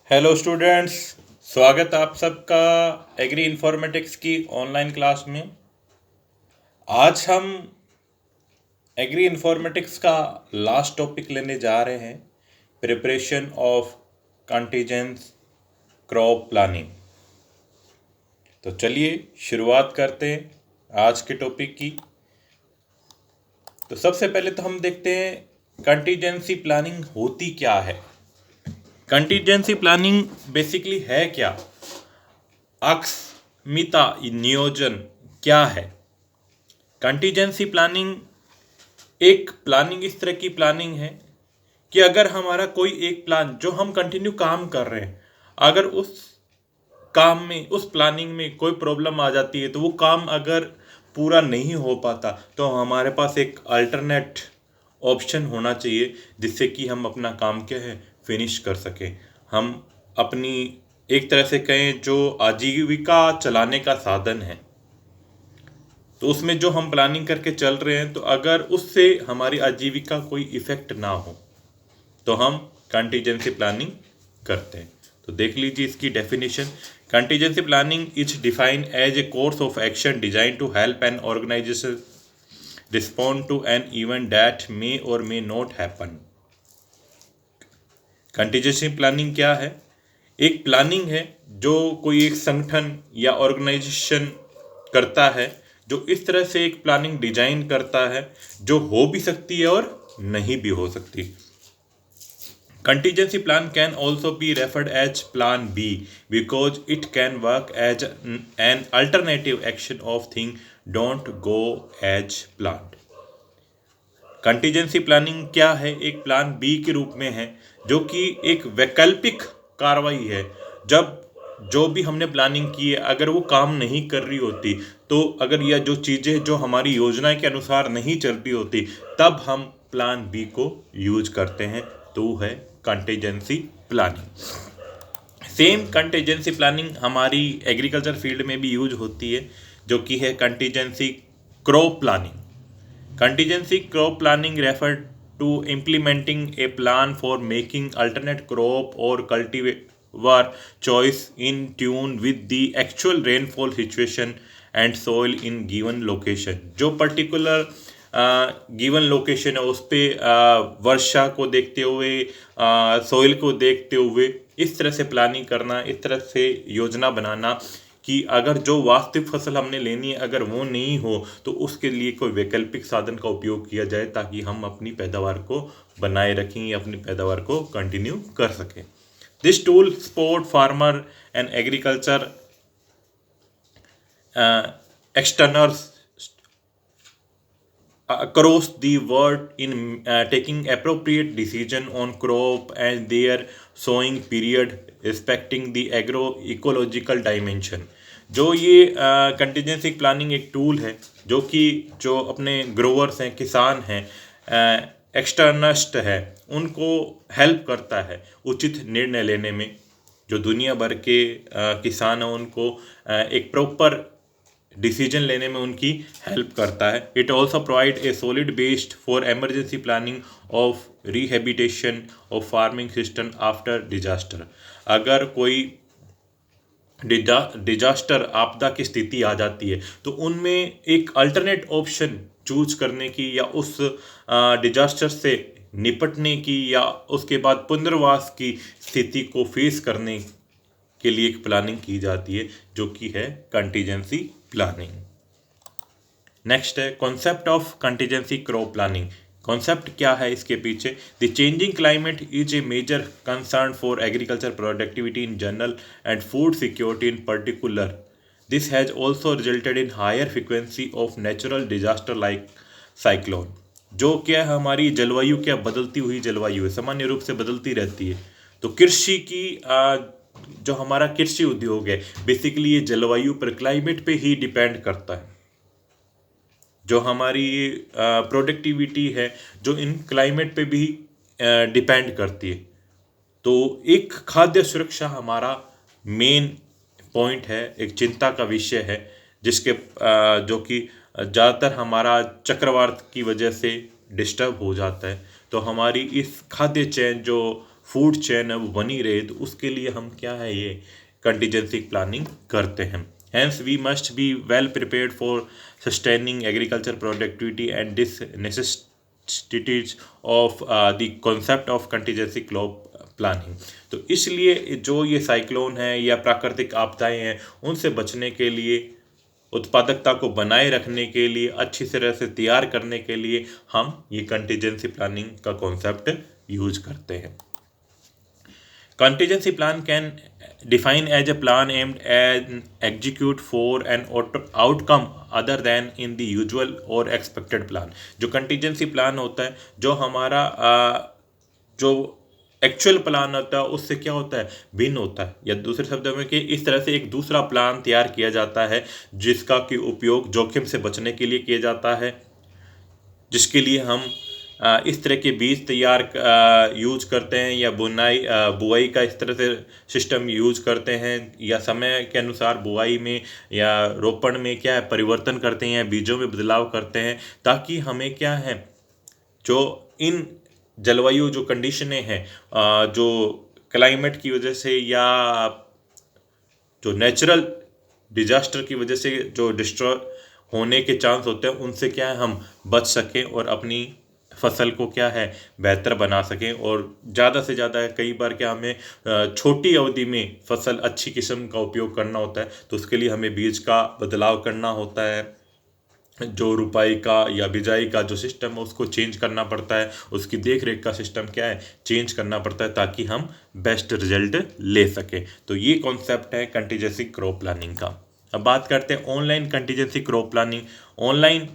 Hello students. स्वागत आप सबका एग्री इन्फॉर्मेटिक्स की ऑनलाइन क्लास में। आज हम एग्री इन्फॉर्मेटिक्स का लास्ट टॉपिक लेने जा रहे हैं, प्रिपरेशन ऑफ कंटीजेंस क्रॉप प्लानिंग। तो चलिए शुरुआत करते हैं आज के टॉपिक की। तो सबसे पहले तो हम देखते हैं कंटीजेंसी प्लानिंग होती क्या है। कंटीजेंसी प्लानिंग बेसिकली है क्या, अकस्मिता नियोजन क्या है। कंटीजेंसी प्लानिंग एक प्लानिंग इस तरह की प्लानिंग है कि अगर हमारा कोई एक प्लान जो हम कंटिन्यू काम कर रहे हैं, अगर उस काम में उस प्लानिंग में कोई प्रॉब्लम आ जाती है तो वो काम अगर पूरा नहीं हो पाता तो हमारे पास एक अल्टरनेट ऑप्शन होना चाहिए जिससे कि हम अपना काम क्या है फिनिश कर सकें। हम अपनी एक तरह से कहें जो आजीविका चलाने का साधन है, तो उसमें जो हम प्लानिंग करके चल रहे हैं तो अगर उससे हमारी आजीविका कोई इफेक्ट ना हो तो हम कंटीजेंसी प्लानिंग करते हैं। तो देख लीजिए इसकी definition. Contingency planning is defined as a course of action design to help an organization respond to an event that may or may not happen. Contingency planning क्या है? एक प्लानिंग है जो कोई एक संगठन या ऑर्गेनाइजेशन करता है, जो इस तरह से एक प्लानिंग डिजाइन करता है जो हो भी सकती है और नहीं भी हो सकती। Contingency plan can also be referred as Plan B because it can work as an alternative action of things don't go as planned. Contingency planning क्या है? एक प्लान बी के रूप में है जो कि एक वैकल्पिक कार्रवाई है। जब जो भी हमने प्लानिंग की है अगर वो काम नहीं कर रही होती, तो अगर यह जो चीज़ें जो हमारी योजना के अनुसार नहीं चल रही होती, तब हम प्लान बी को यूज करते हैं, तो वो है contingency planning. Same contingency planning हमारी एग्रीकल्चर फील्ड में भी यूज होती है जो कि है contingency crop planning. Contingency crop planning refer to implementing a plan for making alternate crop or cultivar choice in tune with the actual rainfall situation and soil in given location। जो particular given location है उस पे वर्षा को देखते हुए, soil को देखते हुए इस तरह से प्लानिंग करना, इस तरह से योजना बनाना कि अगर जो वास्तविक फसल हमने लेनी है अगर वो नहीं हो तो उसके लिए कोई वैकल्पिक साधन का उपयोग किया जाए ताकि हम अपनी पैदावार को बनाए रखें या अपनी पैदावार को कंटिन्यू कर सकें। This tool support farmer and agriculture externers across the world in taking appropriate decision on crop and their sowing period respecting the agroecological dimension। जो ये कंटीजेंसी प्लानिंग एक टूल है जो कि जो अपने ग्रोवर्स हैं, किसान हैं, एक्सटर्निस्ट है, उनको हेल्प करता है उचित निर्णय लेने में। जो दुनिया भर के किसान हैं उनको एक प्रॉपर डिसीजन लेने में उनकी हेल्प करता है। It also provide a solid based for emergency planning of rehabilitation of farming system after disaster. अगर कोई डिजास्टर आपदा की स्थिति आ जाती है तो उनमें एक अल्टरनेट ऑप्शन चूज करने की या उस डिजास्टर से निपटने की या उसके बाद पुनर्वास की स्थिति को फेस करने के लिए एक प्लानिंग की जाती है जो कि है कंटीजेंसी प्लानिंग। नेक्स्ट है concept of contingency crop planning. Concept क्या है इसके पीछे? The changing climate is a major concern for agriculture productivity in general and food security in particular. This has also resulted in higher frequency of natural disaster like cyclone. जो क्या हमारी जलवायु क्या बदलती हुई जलवायु है, सामान्य रूप से बदलती रहती है। तो कृषि की जो हमारा कृषि उद्योग है बेसिकली ये जलवायु पर, क्लाइमेट पे ही डिपेंड करता है। जो हमारी प्रोडक्टिविटी है जो इन क्लाइमेट पे भी डिपेंड करती है। तो एक खाद्य सुरक्षा हमारा मेन पॉइंट है, एक चिंता का विषय है जिसके जो कि ज़्यादातर हमारा चक्रवात की वजह से डिस्टर्ब हो जाता है। तो हमारी इस खाद्य चेन जो फूड चेन है वो बनी रहे, तो उसके लिए हम क्या है ये कंटीजेंसी प्लानिंग करते हैं। Hence, we must be well prepared for sustaining agriculture productivity, and this necessitates of the concept of contingency crop planning। तो इसलिए जो ये साइक्लोन है या प्राकृतिक आपदाएं हैं, उनसे बचने के लिए, उत्पादकता को बनाए रखने के लिए, अच्छी तरह से तैयार करने के लिए हम ये कंटीजेंसी प्लानिंग का कॉन्सेप्ट यूज करते हैं। Contingency plan can define as a plan aimed at execute for an outcome other than in the usual or expected plan। जो contingency plan होता है, जो हमारा जो एक्चुअल प्लान होता है उससे क्या होता है, भिन्न होता है, या दूसरे शब्दों में कि इस तरह से एक दूसरा प्लान तैयार किया जाता है जिसका कि उपयोग जोखिम से बचने के लिए किया जाता है, जिसके लिए हम इस तरह के बीज तैयार यूज करते हैं, या बुआई का इस तरह से सिस्टम यूज करते हैं, या समय के अनुसार बुआई में या रोपण में क्या है परिवर्तन करते हैं, या बीजों में बदलाव करते हैं, ताकि हमें क्या है जो इन जलवायु जो कंडीशनें हैं, जो क्लाइमेट की वजह से या जो नेचुरल डिजास्टर की वजह से जो डिस्ट्रॉय होने के चांस होते हैं, उनसे क्या है हम बच सकें और अपनी फसल को क्या है बेहतर बना सकें। और ज़्यादा से ज़्यादा कई बार क्या हमें छोटी अवधि में फसल अच्छी किस्म का उपयोग करना होता है, तो उसके लिए हमें बीज का बदलाव करना होता है, जो रुपाई का या बिजाई का जो सिस्टम है उसको चेंज करना पड़ता है, उसकी देख रेख का सिस्टम क्या है चेंज करना पड़ता है, ताकि हम बेस्ट रिजल्ट ले सकें। तो ये कॉन्सेप्ट है कंटीजेंसी क्रॉप प्लानिंग का। अब बात करते हैं online contingency crop planning. Online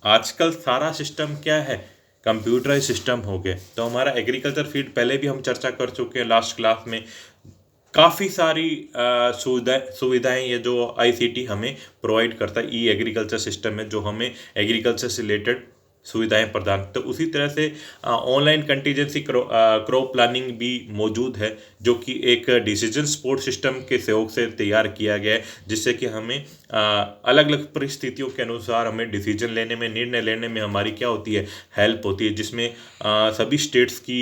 आजकल सारा सिस्टम क्या है कंप्यूटराइज सिस्टम हो गए। तो हमारा एग्रीकल्चर फील्ड पहले भी हम चर्चा कर चुके हैं लास्ट क्लास में, काफ़ी सारी सुविधाएं ये जो ICT हमें प्रोवाइड करता है, ई एग्रीकल्चर सिस्टम है जो हमें एग्रीकल्चर से रिलेटेड सुविधाएं प्रदान। तो उसी तरह से ऑनलाइन कंटीजेंसी क्रॉप प्लानिंग भी मौजूद है, जो कि एक डिसीजन सपोर्ट सिस्टम के सहयोग से तैयार किया गया है, जिससे कि हमें अलग अलग परिस्थितियों के अनुसार हमें डिसीजन लेने में, निर्णय लेने में हमारी क्या होती है हेल्प होती है, जिसमें सभी स्टेट्स की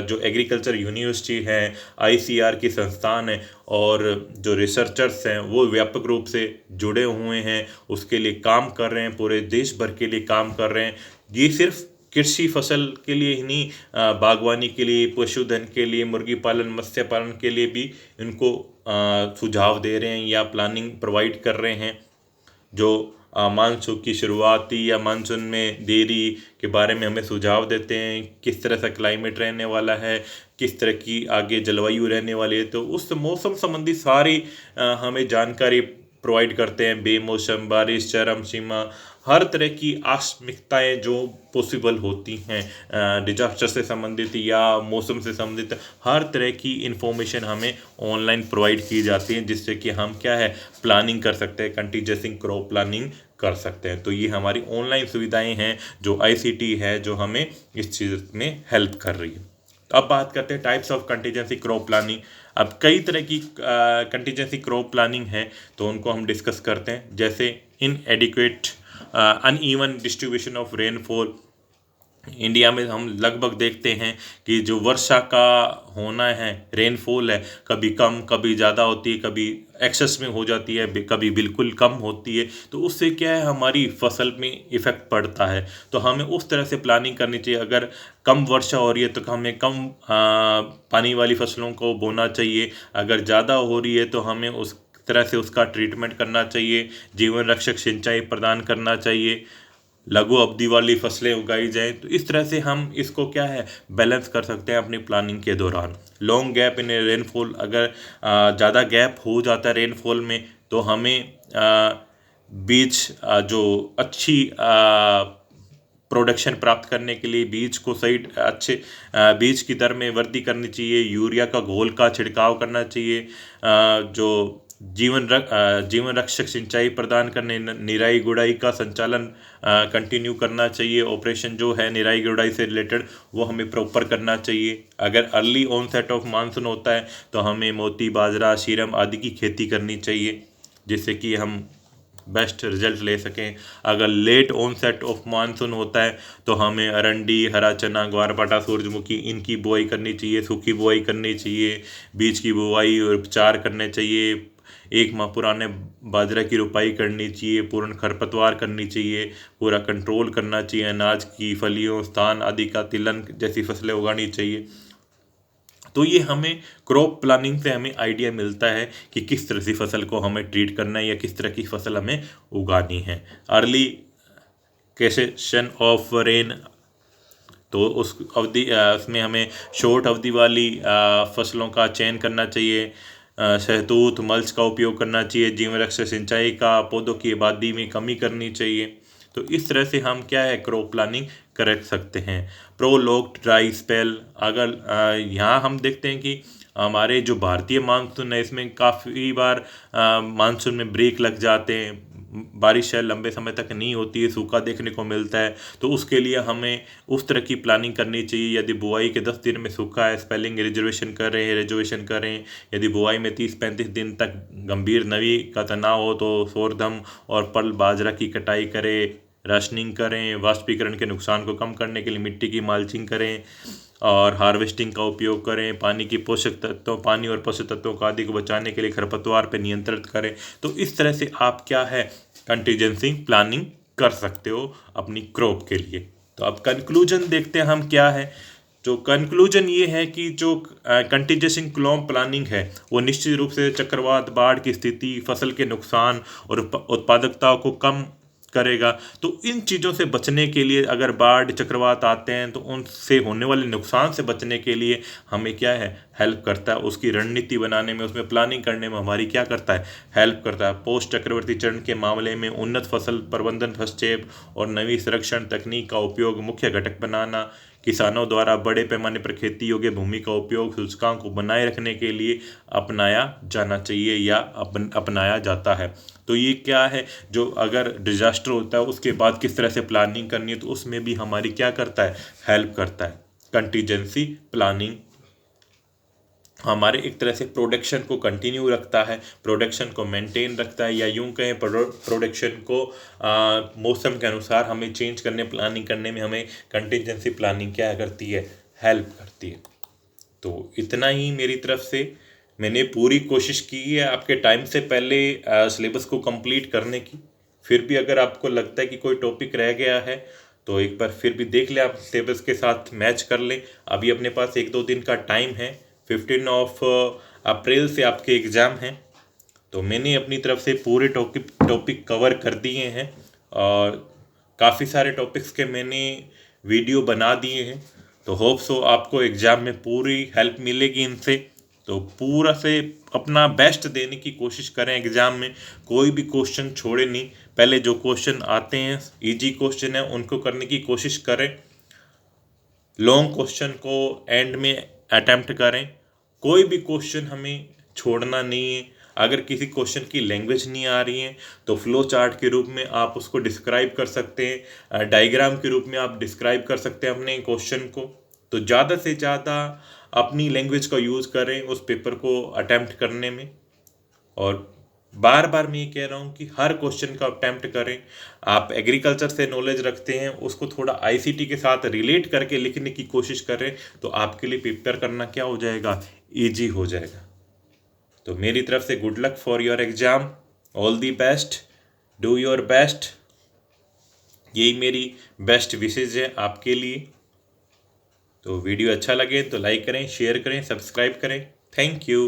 जो एग्रीकल्चर यूनिवर्सिटी हैं, ICR की संस्थान है और जो रिसर्चर्स हैं वो व्यापक रूप से जुड़े हुए हैं, उसके लिए काम कर रहे हैं, पूरे देश भर के लिए काम कर रहे हैं। ये सिर्फ कृषि फसल के लिए ही नहीं, बागवानी के लिए, पशुधन के लिए, मुर्गी पालन, मत्स्य पालन के लिए भी इनको सुझाव दे रहे हैं या प्लानिंग प्रोवाइड कर रहे हैं। जो मानसून की शुरुआती या मानसून में देरी के बारे में हमें सुझाव देते हैं, किस तरह से क्लाइमेट रहने वाला है, किस तरह की आगे जलवायु रहने वाली है, तो उस मौसम संबंधी सारी हमें जानकारी प्रोवाइड करते हैं। बेमौसम बारिश, चरम सीमा, हर तरह की आकस्मिकताएं जो पॉसिबल होती हैं डिजास्टर से संबंधित या मौसम से संबंधित, हर तरह की इंफॉर्मेशन हमें ऑनलाइन प्रोवाइड की जाती है, जिससे कि हम क्या है प्लानिंग कर सकते हैं, कंटीजेंसी क्रॉप प्लानिंग कर सकते हैं। तो ये हमारी ऑनलाइन सुविधाएं हैं जो ICT है, जो हमें इस चीज़ में हेल्प कर रही है। अब बात करते हैं types of contingency crop planning. अब कई तरह की कंटीजेंसी क्रॉप प्लानिंग है, तो उनको हम डिस्कस करते हैं। जैसे इनएडिक्वेट uneven distribution of rainfall. India में हम लगभग देखते हैं कि जो वर्षा का होना है, रेनफॉल है, कभी कम कभी ज़्यादा होती है, कभी एक्सेस में हो जाती है, कभी बिल्कुल कम होती है। तो उससे क्या है हमारी फसल में इफ़ेक्ट पड़ता है। तो हमें उस तरह से प्लानिंग करनी चाहिए। अगर कम वर्षा हो रही है तो हमें कम पानी वाली फसलों को बोना चाहिए। अगर ज़्यादा हो रही है तो हमें उस तरह से उसका ट्रीटमेंट करना चाहिए, जीवन रक्षक सिंचाई प्रदान करना चाहिए, लघु अवधि वाली फसलें उगाई जाएं। तो इस तरह से हम इसको क्या है बैलेंस कर सकते हैं अपनी प्लानिंग के दौरान। लॉन्ग गैप इन रेनफॉल, अगर ज़्यादा गैप हो जाता है रेनफॉल में, तो हमें बीज जो अच्छी प्रोडक्शन प्राप्त करने के लिए बीज को सही अच्छे बीज की दर में वृद्धि करनी चाहिए, यूरिया का घोल का छिड़काव करना चाहिए, जो जीवन रक्षक सिंचाई प्रदान करने, निराई गुड़ाई का संचालन कंटिन्यू करना चाहिए। ऑपरेशन जो है निराई गुड़ाई से रिलेटेड वो हमें प्रॉपर करना चाहिए। अगर अर्ली ऑनसेट ऑफ मानसून होता है तो हमें मोती, बाजरा, शीरम आदि की खेती करनी चाहिए, जिससे कि हम बेस्ट रिजल्ट ले सकें। अगर लेट ऑनसेट ऑफ मानसून होता है तो हमें अरंडी, हरा चना, ग्वारपाठा, सूरजमुखी इनकी बुआई करनी चाहिए, सूखी बुआई करनी चाहिए, बीज की बुआई और उपचार करने चाहिए, 1 माह पुराने बाजरा की रोपाई करनी चाहिए, पूर्ण खरपतवार करनी चाहिए, पूरा कंट्रोल करना चाहिए, अनाज की फलियों, स्थान आदि का तिलहन जैसी फसलें उगानी चाहिए। तो ये हमें क्रॉप प्लानिंग से हमें आइडिया मिलता है कि किस तरह से फसल को हमें ट्रीट करना है या किस तरह की फसल हमें उगानी है। अर्ली कैसेशन ऑफ रेन, तो उस अवधि उसमें हमें शॉर्ट अवधि वाली फसलों का चयन करना चाहिए। शहतूत मल्च का उपयोग करना चाहिए। जीवन रक्षक सिंचाई का, पौधों की आबादी में कमी करनी चाहिए। तो इस तरह से हम क्या है क्रॉप प्लानिंग कर सकते हैं। प्रोलॉन्ग्ड ड्राई स्पेल, अगर यहाँ हम देखते हैं कि हमारे जो भारतीय मानसून है इसमें काफ़ी बार मानसून में ब्रेक लग जाते हैं, बारिश है लंबे समय तक नहीं होती है, सूखा देखने को मिलता है। तो उसके लिए हमें उस तरह की प्लानिंग करनी चाहिए। यदि बुआई के 10 दिन में सूखा है, स्पेलिंग रिजर्वेशन करें। यदि बुआई में 30-35 दिन तक गंभीर नमी का तनाव हो तो सोरधम और पर्ल बाजरा की कटाई करें, राशनिंग करें, वाष्पीकरण के नुकसान को कम करने के लिए मिट्टी की माल्चिंग करें और हार्वेस्टिंग का उपयोग करें। पानी और पोषक तत्वों का आदि को बचाने के लिए खरपतवार पर नियंत्रित करें। तो इस तरह से आप क्या है कंटीजेंसी प्लानिंग कर सकते हो अपनी क्रॉप के लिए। तो अब कंक्लूजन देखते हैं हम क्या है। जो कंक्लूजन ये है कि जो कंटीजेंसी क्रॉप प्लानिंग है वो निश्चित रूप से चक्रवात, बाढ़ की स्थिति, फसल के नुकसान और उत्पादकता को कम करेगा। तो इन चीज़ों से बचने के लिए, अगर बाढ़ चक्रवात आते हैं तो उनसे होने वाले नुकसान से बचने के लिए हमें क्या है हेल्प करता है। उसकी रणनीति बनाने में, उसमें प्लानिंग करने में हमारी क्या करता है हेल्प करता है। पोस्ट चक्रवर्ती चरण के मामले में उन्नत फसल प्रबंधन, हस्तक्षेप और नवी संरक्षण तकनीक का उपयोग मुख्य घटक बनाना, किसानों द्वारा बड़े पैमाने पर खेती योग्य भूमि का उपयोग सूचकांक को बनाए रखने के लिए अपनाया जाना चाहिए या अपनाया जाता है। तो ये क्या है, जो अगर डिजास्टर होता है उसके बाद किस तरह से प्लानिंग करनी है, तो उसमें भी हमारी क्या करता है हेल्प करता है। कंटीजेंसी प्लानिंग हमारे एक तरह से प्रोडक्शन को कंटिन्यू रखता है, प्रोडक्शन को मेंटेन रखता है, या यूं कहें प्रोडक्शन को मौसम के अनुसार हमें चेंज करने, प्लानिंग करने में हमें कंटीजेंसी प्लानिंग क्या करती है हेल्प करती है। तो इतना ही मेरी तरफ से। मैंने पूरी कोशिश की है आपके टाइम से पहले सिलेबस को कंप्लीट करने की। फिर भी अगर आपको लगता है कि कोई टॉपिक रह गया है तो एक बार फिर भी देख ले, आप सिलेबस के साथ मैच कर लें। अभी अपने पास 1-2 दिन का टाइम है। 15 अप्रैल से आपके एग्ज़ाम हैं। तो मैंने अपनी तरफ से पूरे टॉपिक कवर कर दिए हैं और काफ़ी सारे टॉपिक्स के मैंने वीडियो बना दिए हैं। तो होप सो आपको एग्ज़ाम में पूरी हेल्प मिलेगी इनसे। तो पूरा से अपना बेस्ट देने की कोशिश करें एग्ज़ाम में, कोई भी क्वेश्चन छोड़े नहीं। पहले जो क्वेश्चन आते हैं इजी क्वेश्चन है उनको करने की कोशिश करें, लॉन्ग क्वेश्चन को एंड में अटेम्प्ट करें। कोई भी क्वेश्चन हमें छोड़ना नहीं है। अगर किसी क्वेश्चन की लैंग्वेज नहीं आ रही है तो फ्लो चार्ट के रूप में आप उसको डिस्क्राइब कर सकते हैं, डायग्राम के रूप में आप डिस्क्राइब कर सकते हैं अपने क्वेश्चन को। तो ज़्यादा से ज़्यादा अपनी लैंग्वेज का यूज़ करें उस पेपर को अटेम्प्ट करने में। और बार बार मैं ये कह रहा हूँ कि हर क्वेश्चन का अटेम्प्ट करें। आप एग्रीकल्चर से नॉलेज रखते हैं, उसको थोड़ा आईसीटी के साथ रिलेट करके लिखने की कोशिश करें तो आपके लिए पेपर करना क्या हो जाएगा ईजी हो जाएगा। तो मेरी तरफ से good luck for your exam, all the best, do your best. यही मेरी बेस्ट विशेज़ है आपके लिए। तो वीडियो अच्छा लगे तो लाइक करें, शेयर करें, सब्सक्राइब करें। Thank you.